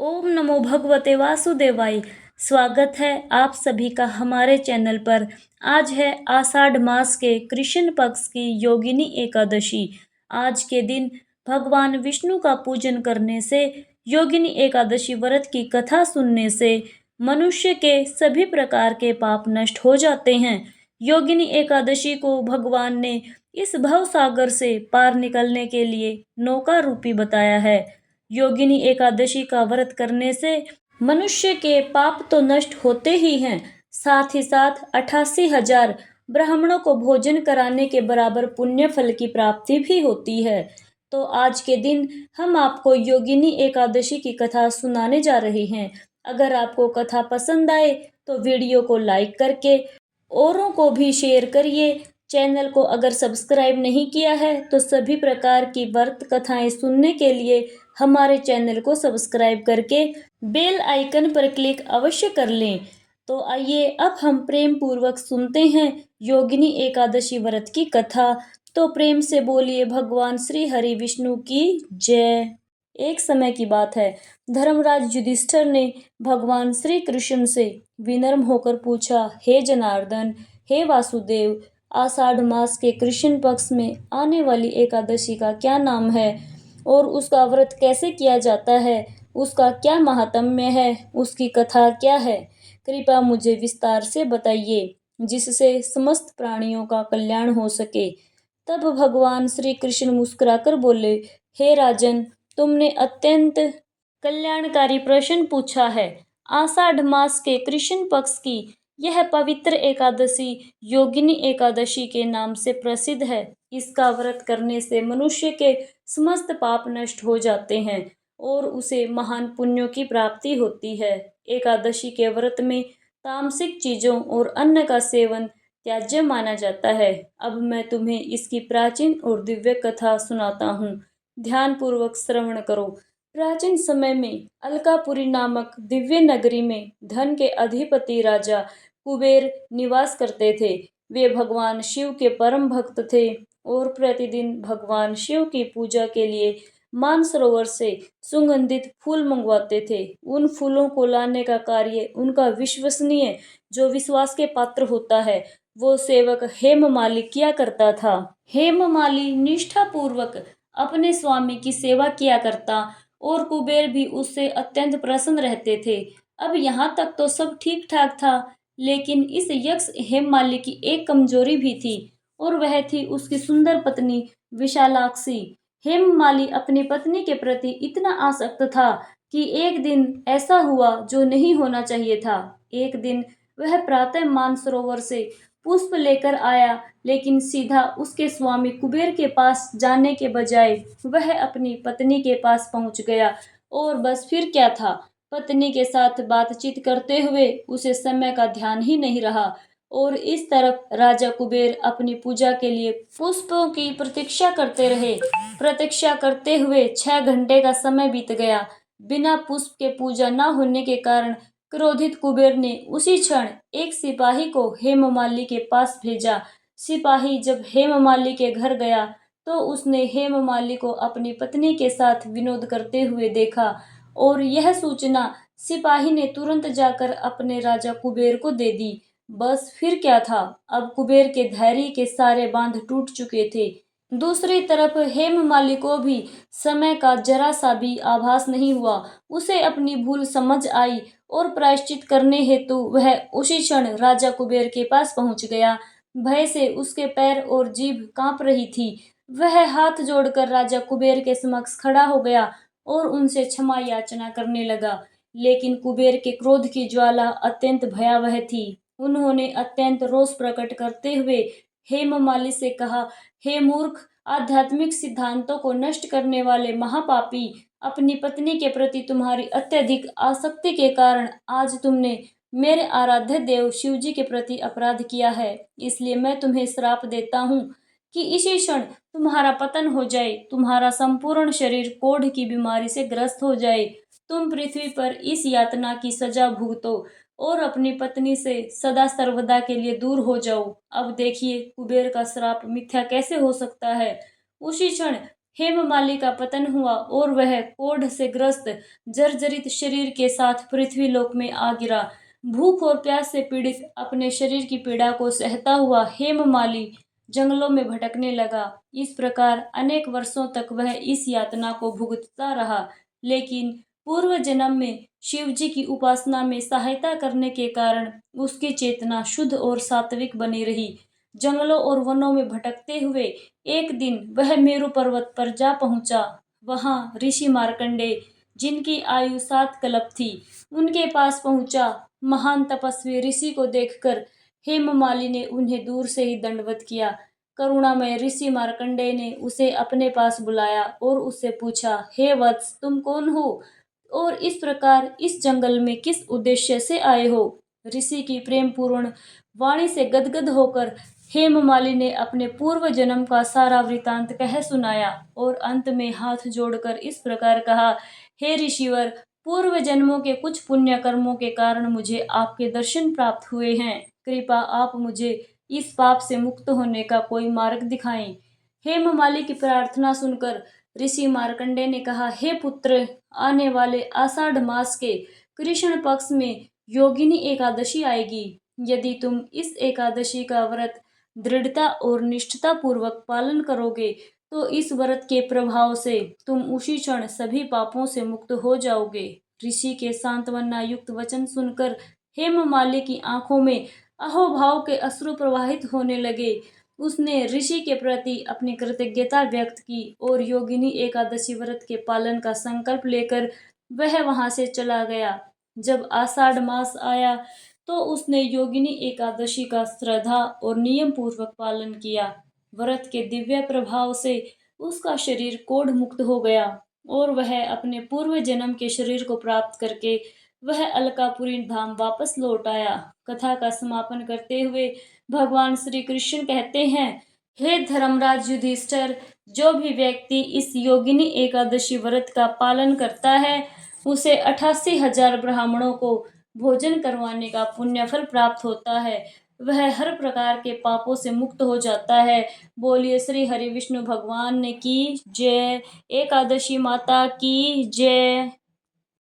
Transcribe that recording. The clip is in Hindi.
ओम नमो भगवते वासुदेवाय। स्वागत है आप सभी का हमारे चैनल पर। आज है आषाढ़ मास के कृष्ण पक्ष की योगिनी एकादशी। आज के दिन भगवान विष्णु का पूजन करने से, योगिनी एकादशी व्रत की कथा सुनने से मनुष्य के सभी प्रकार के पाप नष्ट हो जाते हैं। योगिनी एकादशी को भगवान ने इस भव सागर से पार निकलने के लिए नौका रूपी बताया है। योगिनी एकादशी का व्रत करने से मनुष्य के पाप तो नष्ट होते ही हैं, साथ ही साथ 88,000 ब्राह्मणों को भोजन कराने के बराबर पुण्य फल की प्राप्ति भी होती है। तो आज के दिन हम आपको योगिनी एकादशी की कथा सुनाने जा रहे हैं। अगर आपको कथा पसंद आए तो वीडियो को लाइक करके औरों को भी शेयर करिए। चैनल को अगर सब्सक्राइब नहीं किया है तो सभी प्रकार की व्रत कथाएं सुनने के लिए हमारे चैनल को सब्सक्राइब करके बेल आइकन पर क्लिक अवश्य कर लें। तो आइए अब हम प्रेम पूर्वक सुनते हैं योगिनी एकादशी व्रत की कथा। तो प्रेम से बोलिए भगवान श्री हरि विष्णु की जय। एक समय की बात है, धर्मराज युधिष्ठिर ने भगवान श्री कृष्ण से विनम्र होकर पूछा, हे जनार्दन, हे वासुदेव, आषाढ़ मास के कृष्ण पक्ष में आने वाली एकादशी का क्या नाम है और उसका व्रत कैसे किया जाता है, उसका क्या महात्म्य है, उसकी कथा क्या है? कृपया मुझे विस्तार से बताइए, जिससे समस्त प्राणियों का कल्याण हो सके। तब भगवान श्री कृष्ण मुस्कुराकर बोले, हे राजन, तुमने अत्यंत कल्याणकारी प्रश्न पूछा है। आषाढ़ मास के कृष्ण पक्ष की यह पवित्र एकादशी योगिनी एकादशी के नाम से प्रसिद्ध है। इसका व्रत करने से मनुष्य के समस्त पाप नष्ट हो जाते हैं और उसे महान पुण्यों की प्राप्ति होती है। एकादशी के व्रत में तामसिक चीजों और अन्न का सेवन त्याज्य माना जाता है। अब मैं तुम्हें इसकी प्राचीन और दिव्य कथा सुनाता हूँ। ध्यान पूर्वक श्रवण करो। प्राचीन समय में अलकापुरी नामक दिव्य नगरी में धन के अधिपति राजा कुबेर निवास करते थे। वे भगवान शिव के परम भक्त थे और प्रतिदिन भगवान शिव की पूजा के लिए मानसरोवर से सुगंधित फूल मंगवाते थे। उन फूलों को लाने का कार्य उनका विश्वसनीय, जो विश्वास के पात्र होता है, वो सेवक हेममाली किया करता था। हेममाली निष्ठा पूर्वक अपने स्वामी की सेवा किया करता और कुबेर भी उससे अत्यंत प्रसन्न रहते थे। अब यहाँ तक तो सब ठीक ठाक था, लेकिन इस यक्ष हेममाली की एक कमजोरी भी थी और वह थी उसकी सुंदर पत्नी विशालाक्षी। हेममाली अपनी पत्नी के प्रति इतना आसक्त था कि एक दिन ऐसा हुआ जो नहीं होना चाहिए था। एक दिन वह प्रातः मानसरोवर से पुष्प लेकर आया, लेकिन सीधा उसके स्वामी कुबेर के पास जाने के बजाय वह अपनी पत्नी के पास पहुंच गया। और बस फिर क्या था, पत्नी के साथ बातचीत करते हुए उसे समय का ध्यान ही नहीं रहा। और इस तरफ राजा कुबेर अपनी पूजा के लिए पुष्पों की प्रतीक्षा करते रहे। प्रतीक्षा करते हुए 6 घंटे का समय बीत गया। बिना पुष्प के पूजा न होने के कारण क्रोधित कुबेर ने उसी क्षण एक सिपाही को हेममाली के पास भेजा। सिपाही जब हेममाली के घर गया तो उसने हेममाली को अपनी पत्नी के साथ विनोद करते हुए देखा और यह सूचना सिपाही ने तुरंत जाकर अपने राजा कुबेर को दे दी। बस फिर क्या था, अब कुबेर के धैर्य के सारे बांध टूट चुके थे। दूसरी तरफ हेममाली को भी समय का जरा सा भी आभास नहीं हुआ। उसे अपनी भूल समझ आई और प्रायश्चित करने हेतु वह उसी क्षण राजा कुबेर के पास पहुंच गया। भय से उसके पैर और जीभ कांप रही थी। वह हाथ जोड़कर राजा कुबेर के समक्ष खड़ा हो गया और उनसे क्षमा याचना करने लगा। लेकिन कुबेर के क्रोध की ज्वाला अत्यंत भयावह थी। उन्होंने अत्यंत रोष प्रकट करते हुए हेममाली से कहा, हे मूर्ख, आध्यात्मिक सिद्धांतों को नष्ट करने वाले महापापी, अपनी पत्नी के प्रति तुम्हारी अत्यधिक आसक्ति के कारण आज तुमने मेरे आराध्य देव शिवजी के प्रति अपराध किया है। इसलिए मैं तुम्हें श्राप देता हूँ कि इसी क्षण तुम्हारा पतन हो जाए, तुम्हारा संपूर्ण शरीर कोढ़ की बीमारी से ग्रस्त हो जाए, तुम पृथ्वी पर इस यातना की सजा भुगतो और अपनी पत्नी से सदा सर्वदा के लिए दूर हो जाओ। अब देखिए कुबेर का श्राप मिथ्या कैसे हो सकता है। उसी क्षण हेममाली का पतन हुआ और वह कोढ़ से ग्रस्त जर्जरित शरीर के साथ पृथ्वी लोक में आ गिरा। भूख और प्यास से पीड़ित अपने शरीर की पीड़ा को सहता हुआ हेममाली जंगलों में भटकने लगा। इस प्रकार अनेक वर्षों तक वह इस यातना को भुगतता रहा, लेकिन पूर्व जन्म में शिव जी की उपासना में सहायता करने के कारण उसकी चेतना शुद्ध और सात्विक बनी रही। जंगलों और वनों में भटकते हुए एक दिन वह मेरु पर्वत पर जा पहुंचा। वहां ऋषि मार्कंडेय, जिनकी आयु 7 कल्प थी, उनके पास पहुंचा। महान तपस्वी ऋषि को देखकर हेममाली ने उन्हें दूर से ही दंडवत किया। करुणामय ऋषि मार्कंडेय ने उसे अपने पास बुलाया और उससे पूछा, हे वत्स, तुम कौन हो और इस प्रकार इस जंगल में किस उद्देश्य से आए हो? ऋषि की प्रेम पूर्ण वाणी से गदगद होकर हेममाली ने अपने पूर्व जन्म का सारा वृतांत कह सुनाया और अंत में हाथ जोड़कर इस प्रकार कहा, हे ऋषिवर, पूर्व जन्मों के कुछ पुण्य कर्मों के कारण मुझे आपके दर्शन प्राप्त हुए हैं। कृपा आप मुझे इस पाप से मुक्त होने का कोई मार्ग दिखाएं। हेममाली की प्रार्थना सुनकर ऋषि मार्कंडेय ने कहा, हे पुत्र, आने वाले आषाढ़ मास के कृष्ण पक्ष में योगिनी एकादशी आएगी। यदि तुम इस एकादशी का व्रत दृढ़ता और निष्ठता पूर्वक पालन करोगे तो इस व्रत के प्रभाव से तुम उसी क्षण सभी पापों से मुक्त हो जाओगे। ऋषि के सांत्वना युक्त वचन सुनकर हेममाली की आंखों में अहोभाव के अश्रु प्रवाहित होने लगे। उसने ऋषि के प्रति अपनी कृतज्ञता व्यक्त की और योगिनी एकादशी व्रत के पालन का संकल्प लेकर वह वहां से चला गया। जब आषाढ़ मास आया तो उसने योगिनी एकादशी का श्रद्धा और नियम पूर्वक पालन किया। व्रत के दिव्य प्रभाव से उसका शरीर कोढ़ मुक्त हो गया और वह अपने पूर्व जन्म के शरीर को प्राप्त करके वह अलकापुरी धाम वापस लौट आया। कथा का समापन करते हुए भगवान श्री कृष्ण कहते हैं, हे धर्मराज युधिष्ठिर, जो भी व्यक्ति इस योगिनी एकादशी व्रत का पालन करता है उसे 88,000 ब्राह्मणों को भोजन करवाने का पुण्य फल प्राप्त होता है। वह हर प्रकार के पापों से मुक्त हो जाता है। बोलिए श्री हरि विष्णु भगवान की जय। एकादशी माता की जय।